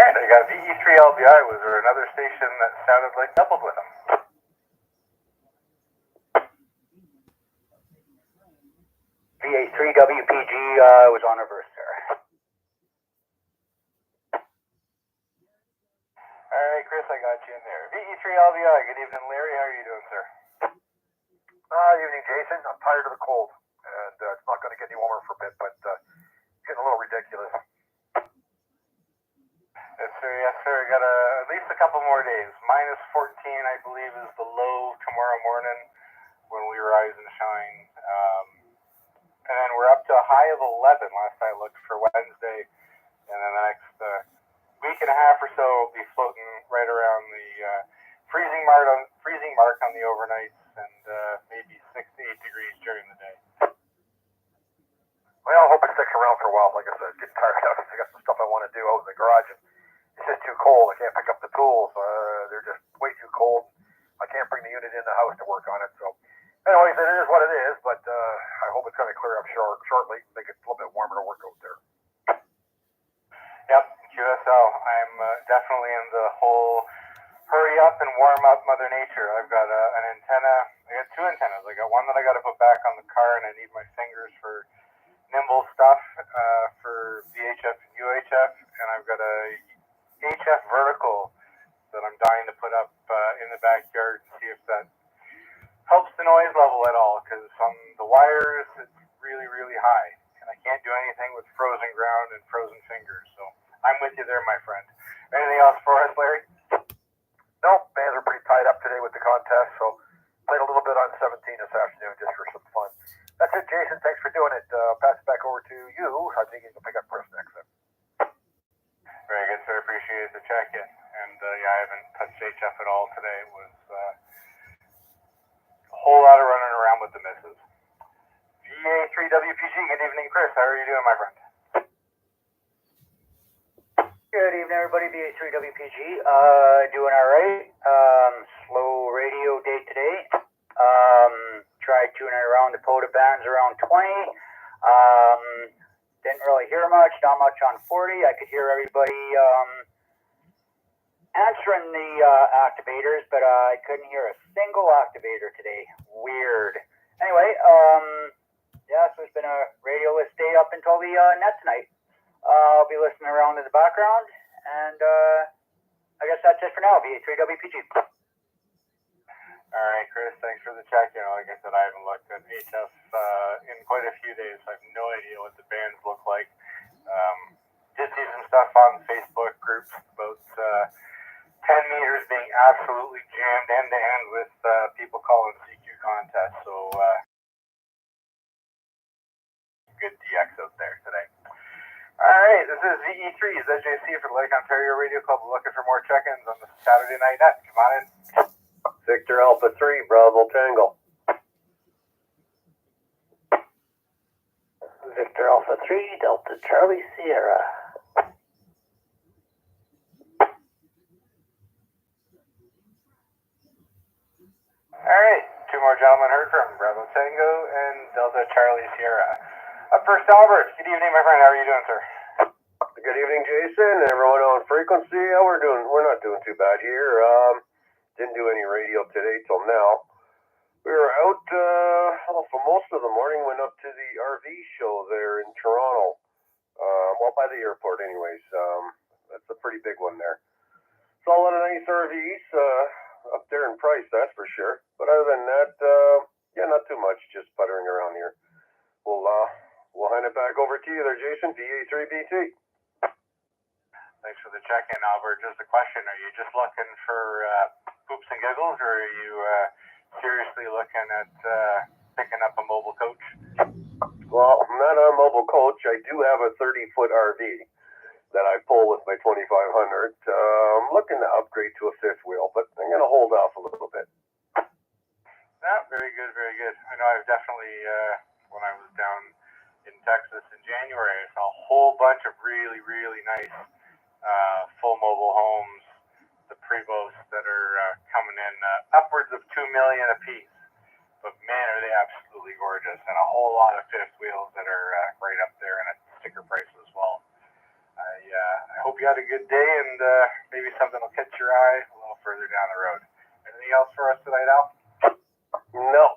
Alright, I got VE3LBI. Was there another station that sounded like doubled with them? VA3WPG was on reverse there. Alright, Chris, I got you in there. VE3LBI, good evening, Larry. How are you doing, sir? Evening, Jason. I'm tired of the cold, and it's not going to get any warmer for a bit, but it's getting a little ridiculous. Yes, sir. Yes, sir. Got at least a couple more days. Minus 14, I believe, is the low tomorrow morning when we rise and shine. And then we're up to a high of 11 last I looked for Wednesday. And then the next week and a half or so will be floating right around the freezing mark on the overnights, and maybe 6 to 8 degrees during the day. Well, I hope it sticks around for a while. Like I said, getting tired of it. I got some stuff I want to do out in the garage, and it's just too cold. I can't pick up the tools. They're just way too cold. I can't bring the unit in the house to work on it. So, anyways, it is what it is, but I hope it's going to clear up shortly, make it a little bit warmer to work out there. Yep, QSL. I'm definitely in the whole hurry up and warm up Mother Nature. I've got an antenna. I got two antennas. I got one that I got to put back on the car, and I need my fingers for nimble stuff for VHF and UHF, and I've got a HF vertical that I'm dying to put up in the backyard and see if that helps the noise level at all, because on the wires it's really, really high, and I can't do anything with frozen ground and frozen fingers. So I'm with you there, my friend. Anything else for us, Larry? No, bands are pretty tied up today with the contest, so played a little bit on 17 this afternoon just for some fun. That's it, Jason. Thanks for doing it. Pass it back over to you. I think you can pick up Chris next time. Very good, sir. Appreciate the check-in. And yeah, I haven't touched HF at all today. It was a whole lot of running around with the misses. VA3WPG, good evening, Chris. How are you doing, my friend? Good evening, everybody. VA3WPG. Doing all right. Slow radio day today. Tried tuning around the POTA bands around 20. Didn't really hear much, not much on 40. I could hear everybody answering the activators, but I couldn't hear a single activator today. Weird. Anyway, yeah, so it's been a radioless day up until the net tonight. I'll be listening around in the background, and I guess that's it for now. VA3WPG. All right, Chris, thanks for the check-in. Like I said, I haven't looked at HF in quite a few days. I have no idea what the bands look like. Did see some stuff on Facebook groups about 10 meters being absolutely jammed end-to-end with people calling CQ contests. So good DX out there today. All right, this is VE3's SJC for the Lake Ontario Radio Club. Looking for more check-ins on the Saturday Night Net. Come on in. Victor Alpha 3, Bravo Tango. Victor Alpha 3, Delta Charlie Sierra. All right, two more gentlemen heard from Bravo Tango and Delta Charlie Sierra. Up first, Albert. Good evening, my friend. How are you doing, sir? Good evening, Jason. Everyone on frequency. We're not doing too bad here. Didn't do any radio today till now. We were out for most of the morning. Went up to the RV show there in Toronto. Well, by the airport, anyways. That's a pretty big one there. Saw a lot of nice RVs up there in price, that's for sure. But other than that, yeah, not too much. Just puttering around here. We'll hand it back over to you there, Jason. VA3BT. Thanks for the check-in, Albert. Just a question: are you just looking for poops and giggles, or are you seriously looking at picking up a mobile coach? Well, I'm not a mobile coach. I do have a 30-foot RV that I pull with my 2500. I'm looking to upgrade to a fifth wheel, but I'm going to hold off a little bit. Yeah, very good, very good. I know I've definitely, when I was down in Texas in January, I saw a whole bunch of really, really nice full mobile homes, the Prevos that are coming in upwards of $2 million a piece. But man, are they absolutely gorgeous, and a whole lot of fifth wheels that are right up there and at sticker price as well. I hope hope you had a good day, and maybe something will catch your eye a little further down the road. Anything else for us tonight, Al?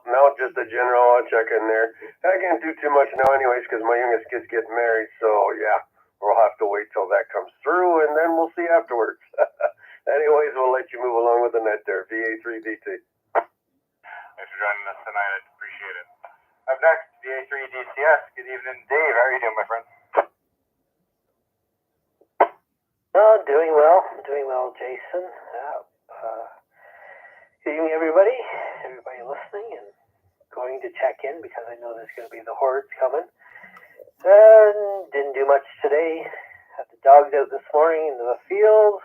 No, just a general check in there. I can't do too much now anyways because my youngest kid's getting married, so yeah, we'll have to wait till that comes through and then we'll see afterwards. Anyways, we'll let you move along with the net there, VA3DT. Thanks for joining us tonight, I appreciate it. Up next, VA3DCS. Good evening, Dave. How are you doing, my friend? Oh, doing well, Jason. Good evening, everybody listening and going to check in because I know there's going to be the hordes coming. Didn't do much today. Had the dogs out this morning into the field.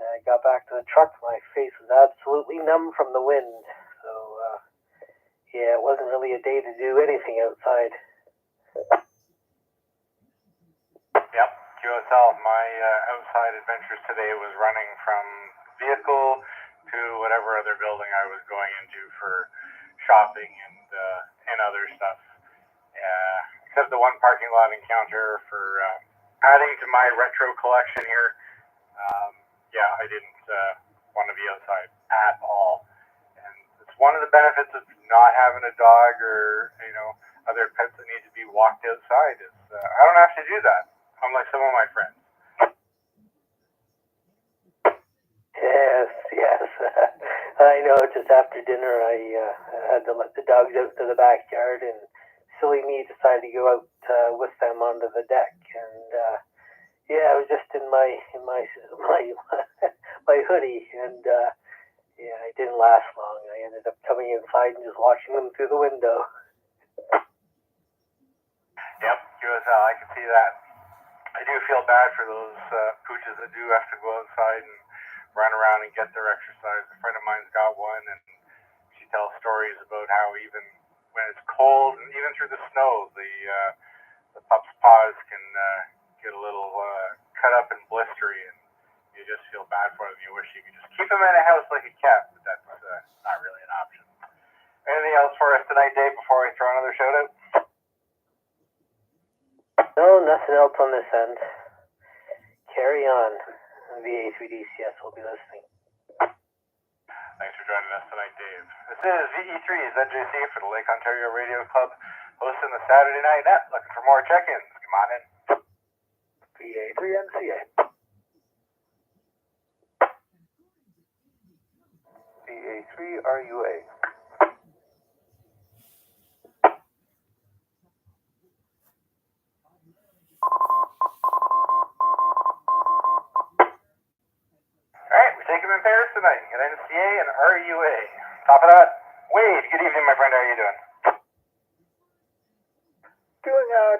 I got back to the truck. My face was absolutely numb from the wind. So, yeah, it wasn't really a day to do anything outside. Yep, QSL. My outside adventures today was running from vehicle to whatever other building I was going into for shopping and other stuff. Except the one parking lot encounter for adding to my retro collection here. Yeah, I didn't want to be outside at all. And it's one of the benefits of not having a dog or, other pets that need to be walked outside is I don't have to do that, unlike some of my friends. Yes. I know, just after dinner I had to let the dogs out to the backyard and silly me decided to go out with them onto the deck and yeah, I was just in my my hoodie and yeah, it didn't last long. I ended up coming inside and just watching them through the window. Yep, QSL, I can see that. I do feel bad for those pooches that do have to go outside and run around and get their exercise. A friend of mine's got one, and she tells stories about how even when it's cold and even through the snow, the pup's paws can get a little cut up and blistery, and you just feel bad for them. You wish you could just keep them in a house like a cat, but that's not really an option. Anything else for us tonight, Dave, before I throw another shout out? No, nothing else on this end. Carry on. VA3DCS will be listening. Thanks for joining us tonight, Dave. This is VE3's NJC for the Lake Ontario Radio Club, hosting the Saturday Night Net. Looking for more check-ins. Come on in. VA3NCA. VA3RUA. Alright, we take them in pairs tonight. Got NCA and RUA. Top of that, Wade. Good evening, my friend. How are you doing?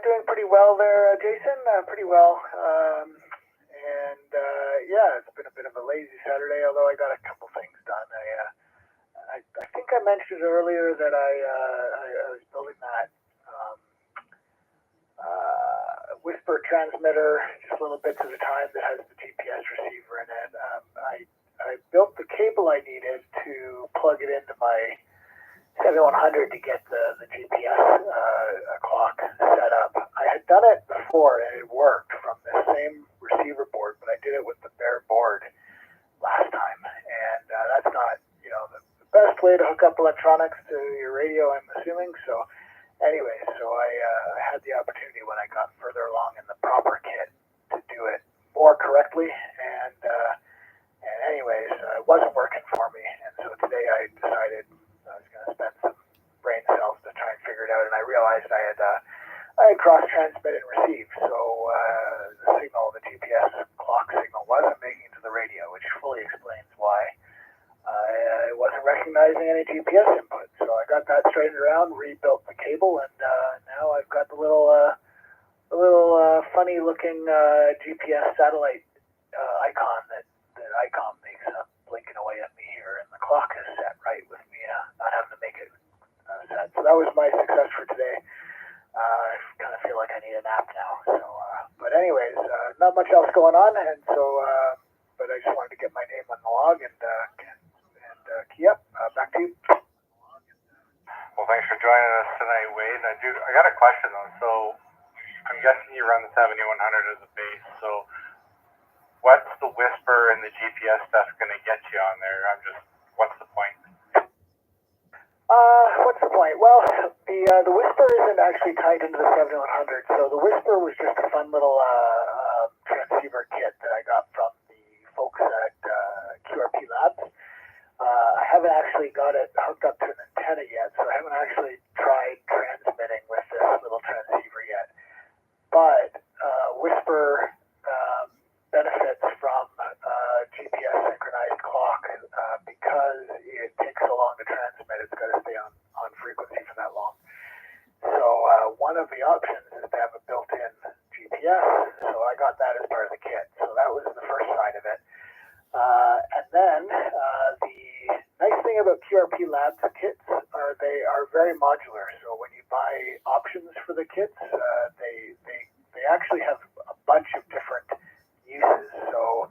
Doing pretty well there, Jason. Pretty well. Yeah, it's been a bit of a lazy Saturday, although I got a couple things done. I think I mentioned earlier that I was building that whisper transmitter, just little bits at a time, that has the GPS receiver in it. I built the cable I needed to plug it into my 7100 to get the GPS clock set up. I had done it before and it worked from the same receiver board, but I did it with the bare board last time, and that's not the best way to hook up electronics to your radio, I'm assuming. So anyway, I had the opportunity when I got further along in the proper kit to do it more correctly, and anyways, it wasn't working for me, and so today I decided I was going to spend some brain cells to try and figure it out, and I realized I had cross-transmit and receive, so the signal, the GPS clock signal, wasn't making it to the radio, which fully explains why I wasn't recognizing any GPS input. So I got that straightened around, rebuilt the cable, and now I've got the little funny-looking GPS satellite icon that ICOM makes up, blinking away at me here, and the clock is set right with me not having to make it set. So that was my success for today. I kind of feel like I need a nap now. So, but anyways, not much else going on, and so, but I just wanted to get my name on the log and yep, back to you. Well, thanks for joining us tonight, Wade. I got a question though. So I'm guessing you run the 7100 as a base. So what's the Whisper and the GPS stuff going to get you on there? What's the point? What's the point? Well, the Whisper isn't actually tied into the 7100. So the Whisper was just a fun little transceiver kit that I got from the folks at QRP Labs. I haven't actually got it hooked up to an antenna yet, so I haven't actually tried transmitting with this little transceiver yet. But Whisper benefits from GPS synchronized clock because it takes so long to transmit. It's got to stay on frequency for that long. So one of the options is to have a built-in GPS. So I got that as part of the kit. So that was the first side of it. And then the nice thing about QRP Labs kits are they are very modular. So when you buy options for the kits, they actually have a bunch of different uses. So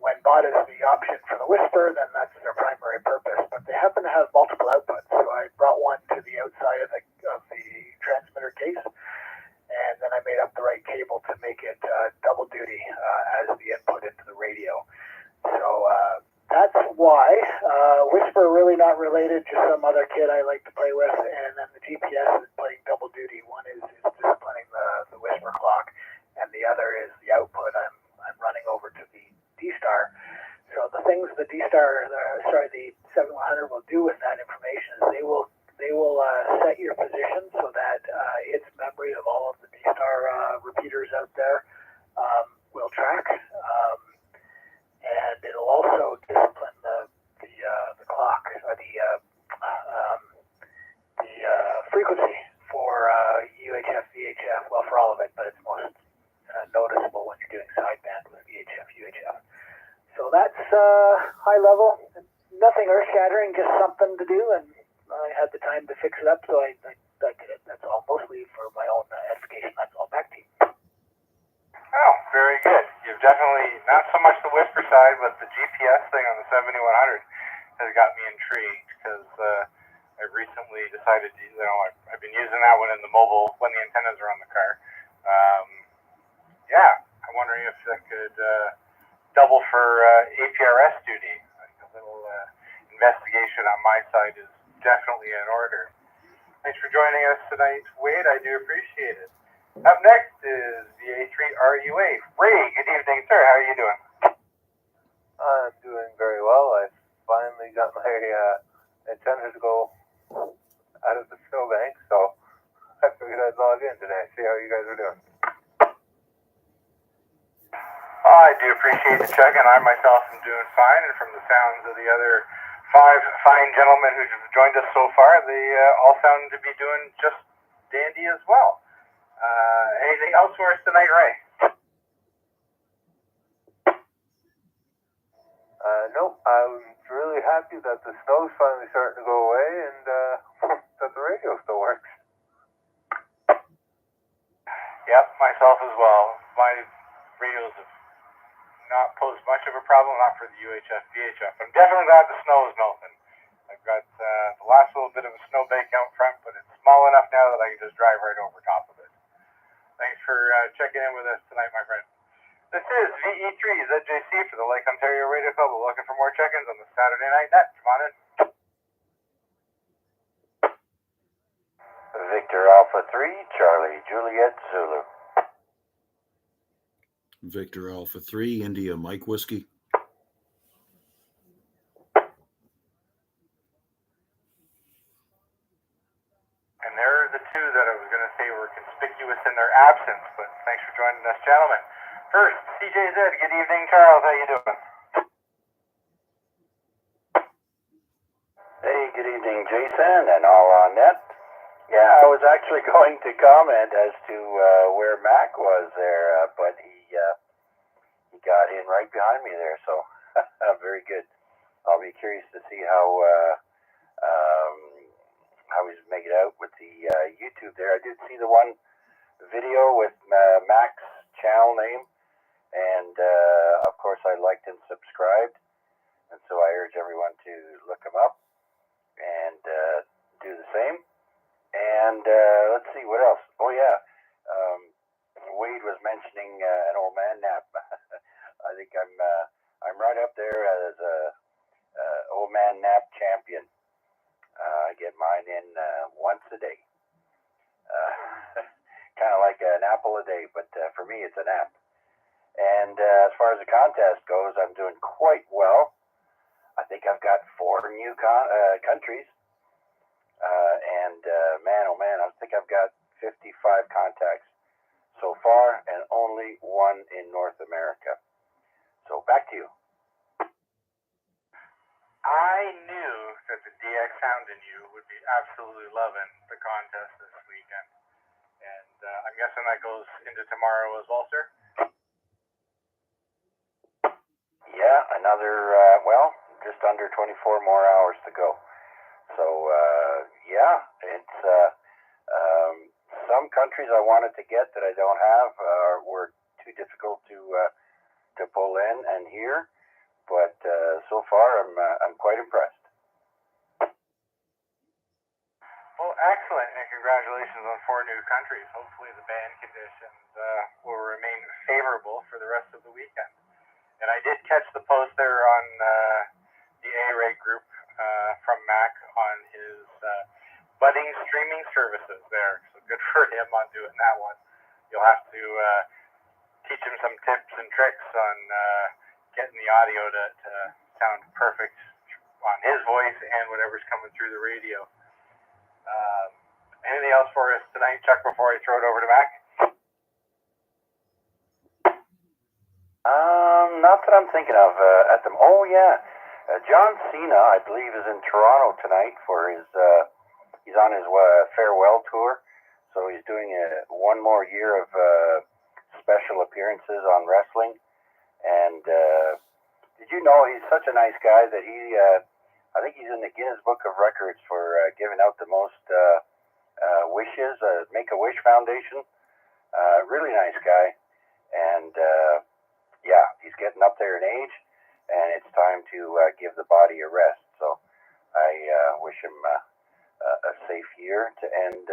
when bought as the option for the Whisper, then that's their primary purpose. But they happen to have multiple outputs. So I brought one to the outside of the transmitter case, and then I made up the right cable to make it double duty as the input into the radio. So that's why Whisper really not related to some other kit I like to play with, and then the GPS is playing double duty. One is disciplining the Whisper clock, and the other is the output I'm running over to the D-Star. So the things the D-Star, the 7100 will do with that information is they will set your position so that its memory of all of the D-Star repeaters out there will track. And it'll also discipline the clock, or the frequency for UHF, VHF. Well, for all of it, but it's most noticeable when you're doing sideband with VHF, UHF. So that's high level. Nothing earth-shattering, just something to do, and I had the time to fix it up, so I did it. That's all, mostly for my own edification. That's all. Back to you. Oh, very good. You've definitely, not so much the Whisper side, but the GPS thing on the 7100 has got me intrigued because I recently decided to, I've been using that one in the mobile when the antennas are on the car. Yeah, I'm wondering if that could double for APRS duty. Like a little investigation on my side is definitely in order. Thanks for joining us tonight, Wade. I do appreciate it. Up next is the A3RUA. Ray, good evening, sir. How are you doing? I'm doing very well. I finally got my antenna to go out of the snowbank, so I figured I'd log in today, see how you guys are doing. I do appreciate the check, and I myself am doing fine. And from the sounds of the other 5 fine gentlemen who've joined us so far, they all sound to be doing just dandy as well. Anything else for us tonight, Ray? Nope. I'm really happy that the snow's finally starting to go away and that the radio still works. Yep, myself as well. My radios have not posed much of a problem, not for the UHF, VHF. I'm definitely glad the snow is melting. I've got the last little bit of a snowbank out front, but it's small enough now that I can just drive right over top of it. Thanks for checking in with us tonight, my friend. This is VE3 ZJC for the Lake Ontario Radio Club. We're looking for more check-ins on the Saturday Night Net. Come on in. Victor Alpha 3, Charlie Juliet Zulu. Victor Alpha 3, India Mike Whiskey. And there are the two that I was going to say were conspicuous in their absence, but thanks for joining us, gentlemen. First, CJZ, good evening, Charles. How you doing? Hey, good evening, Jason, and all on net. Yeah, I was actually going to comment as to where Mac was there, but he got in right behind me there, so very good. I'll be curious to see how he's making out with the YouTube there. I did see the one video with Mac's channel name, and of course I liked and subscribed, and so I urge everyone to look him up and do the same. And let's see, what else? Oh yeah, Wade was mentioning an old man nap. I think I'm full a day, but for me, it's a nap. And as far as the contest goes, I'm doing quite well. I think I've got 4 new countries. Man, oh man, I think I've got 55 contacts so far, and only 1 in North America. So back to you. I knew that the DX Hound in you would be absolutely loving the contest this weekend. And I'm guessing that goes into tomorrow as well, sir? Yeah, another, just under 24 more hours to go. So, yeah, it's some countries I wanted to get that I don't have were too difficult to pull in and hear, but so far I'm quite impressed. Well, excellent, and congratulations on 4 new countries. Hopefully the band conditions will remain favorable for the rest of the weekend. And I did catch the post there on the A-Rate group from Mac on his budding streaming services there. So good for him on doing that one. You'll have to teach him some tips and tricks on getting the audio to sound perfect on his voice and whatever's coming through the radio. Anything else for us tonight, Chuck, before I throw it over to Mac? Not that I'm thinking of at the. Oh yeah, John Cena, I believe, is in Toronto tonight for his. He's on his farewell tour, so he's doing 1 more year of special appearances on wrestling. And did you know he's such a nice guy that he? I think he's in the Guinness Book of Records for giving out the most wishes. Make-A-Wish Foundation. Really nice guy, and. Yeah, he's getting up there in age, and it's time to give the body a rest. So I wish him a safe year to end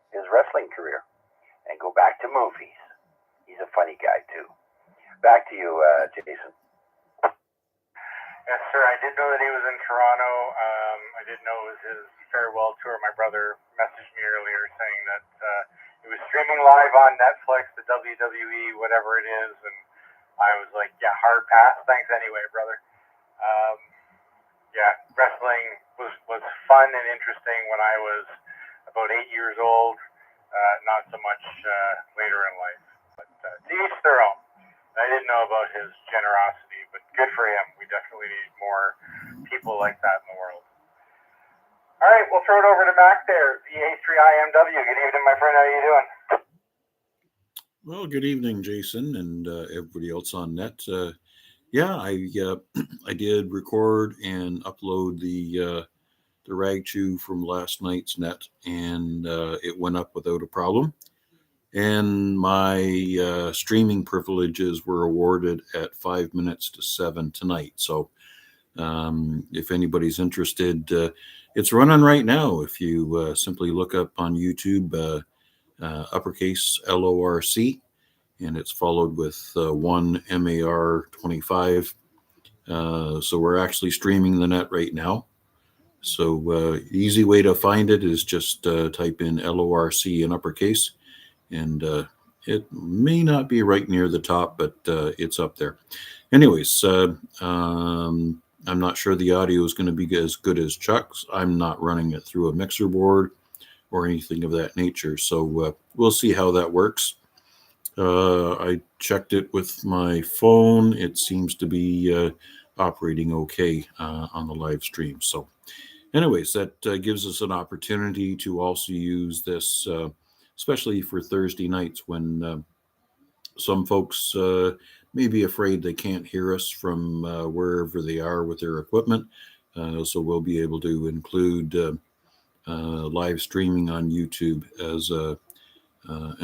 his wrestling career and go back to movies. He's a funny guy, too. Back to you, Jason. Yes, sir. I did know that he was in Toronto. I did know it was his farewell tour. My brother messaged me earlier saying that he was streaming live on Netflix, the WWE, whatever it is, and I was like, yeah, hard pass. Thanks anyway, brother. Yeah, wrestling was fun and interesting when I was about 8 years old. Not so much later in life. But to each their own. I didn't know about his generosity, but good for him. We definitely need more people like that in the world. All right, we'll throw it over to Mac there, VA3IMW. Good evening, my friend. How are you doing? Well, good evening, Jason, and everybody else on net. Yeah, I did record and upload the rag chew from last night's net, and it went up without a problem. And my streaming privileges were awarded at 5 minutes to 7 tonight. So if anybody's interested, it's running right now. If you simply look up on YouTube, uppercase LORC, and it's followed with 1Mar25. So we're actually streaming the net right now. So easy way to find it is just type in LORC in uppercase, and it may not be right near the top, but it's up there. Anyways, I'm not sure the audio is going to be as good as Chuck's. I'm not running it through a mixer board or anything of that nature. So we'll see how that works. I checked it with my phone. It seems to be operating okay on the live stream. So anyways, that gives us an opportunity to also use this, especially for Thursday nights when some folks may be afraid they can't hear us from wherever they are with their equipment. So we'll be able to include live streaming on YouTube as an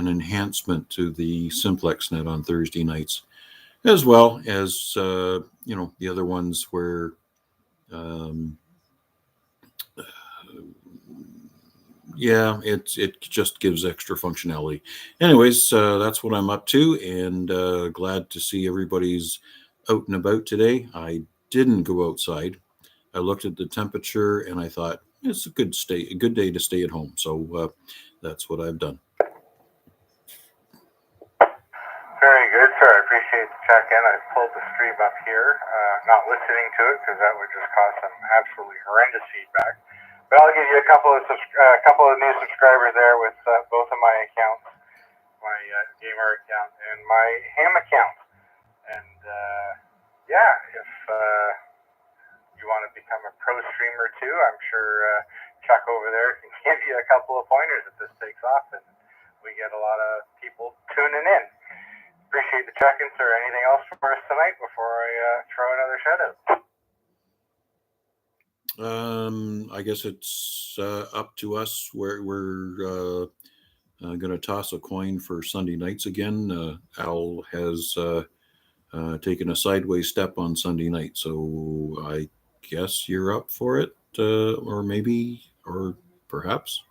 enhancement to the SimplexNet on Thursday nights, as well as the other ones where it just gives extra functionality. Anyways, that's what I'm up to, and glad to see everybody's out and about today. I didn't go outside. I looked at the temperature and I thought it's a good day to stay at home. So that's what I've done. sir. I appreciate the check-in. I pulled the stream up here, not listening to it because that would just cause some absolutely horrendous feedback. But I'll give you a couple of new subscribers there with both of my accounts, my gamer account and my ham account. And yeah, if you want to become a pro streamer too, I'm sure Chuck over there can give you a couple of pointers if this takes off and we get a lot of people tuning in. Appreciate the check-in, sir. Anything else for us tonight before I throw another shout-out? I guess it's up to us. We're going to toss a coin for Sunday nights again. Al has taken a sideways step on Sunday night, so I guess you're up for it, or maybe, or perhaps.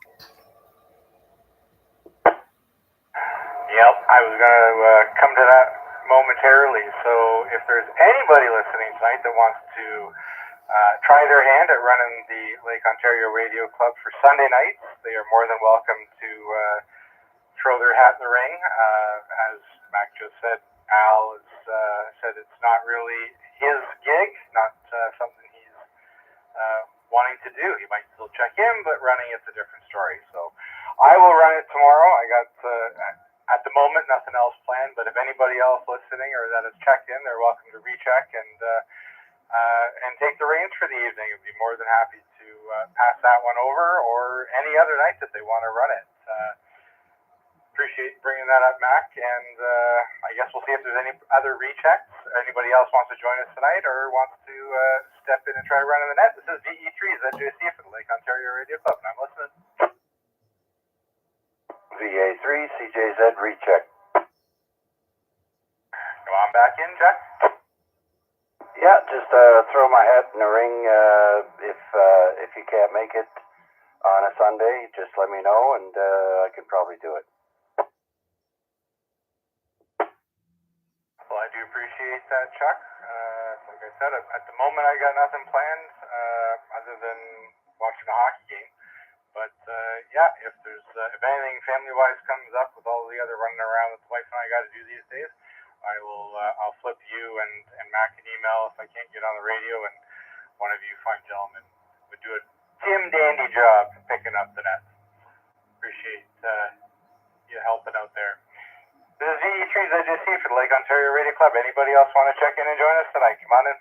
Yep, I was going to come to that momentarily. So if there's anybody listening tonight that wants to try their hand at running the Lake Ontario Radio Club for Sunday nights, they are more than welcome to throw their hat in the ring. As Mac just said, Al has said it's not really his gig, not something he's wanting to do. He might still check in, but running it's a different story. So I will run it tomorrow. I got at the moment nothing else planned, but if anybody else listening or that has checked in, they're welcome to recheck and take the reins for the evening. I'd be more than happy to pass that one over, or any other night that they want to run it. Appreciate bringing that up, Mac, and I guess we'll see if there's any other rechecks. Anybody else wants to join us tonight or wants to step in and try running the net? This is VE3's ZJC for the Lake Ontario Radio Club, and I'm listening. VA3, CJZ, recheck. Go on back in, Jack. Yeah, just throw my hat in the ring. If you can't make it on a Sunday, just let me know, and I can probably do it. Well, I do appreciate that, Chuck. Like I said, at the moment I got nothing planned other than watching a hockey game. But yeah, if anything family-wise comes up with all the other running around that the wife and I got to do these days, I'll flip you and Mac an email if I can't get on the radio, and one of you fine gentlemen would do a Tim Dandy job picking up the net. Appreciate you helping out there. This is VE3's ZJC for the Lake Ontario Radio Club. Anybody else want to check in and join us tonight? Come on in.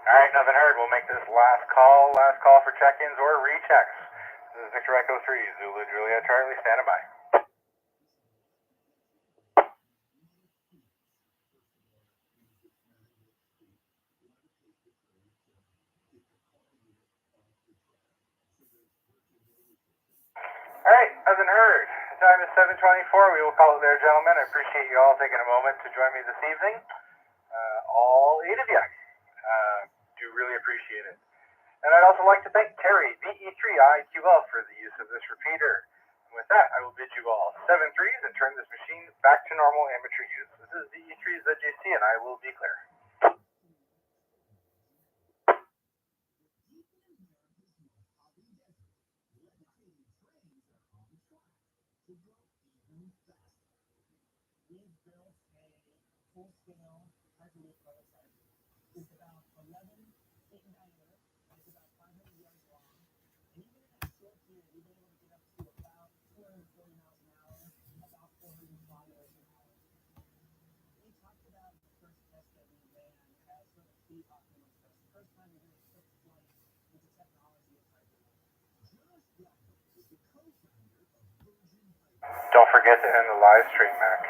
All right, nothing heard. We'll make this last call for check-ins or rechecks. This is Victor Echo 3, Zulu Juliet Charlie, standing by. All right, nothing heard. The time is 7:24. We will call it there, gentlemen. I appreciate you all taking a moment to join me this evening. All 8 of you. Do really appreciate it. And I'd also like to thank Terry, VE3IQL, for the use of this repeater. And with that, I will bid you all 7 threes and turn this machine back to normal amateur use. This is VE3's ZJC, and I will be clear. Don't forget to end the live stream, Mac.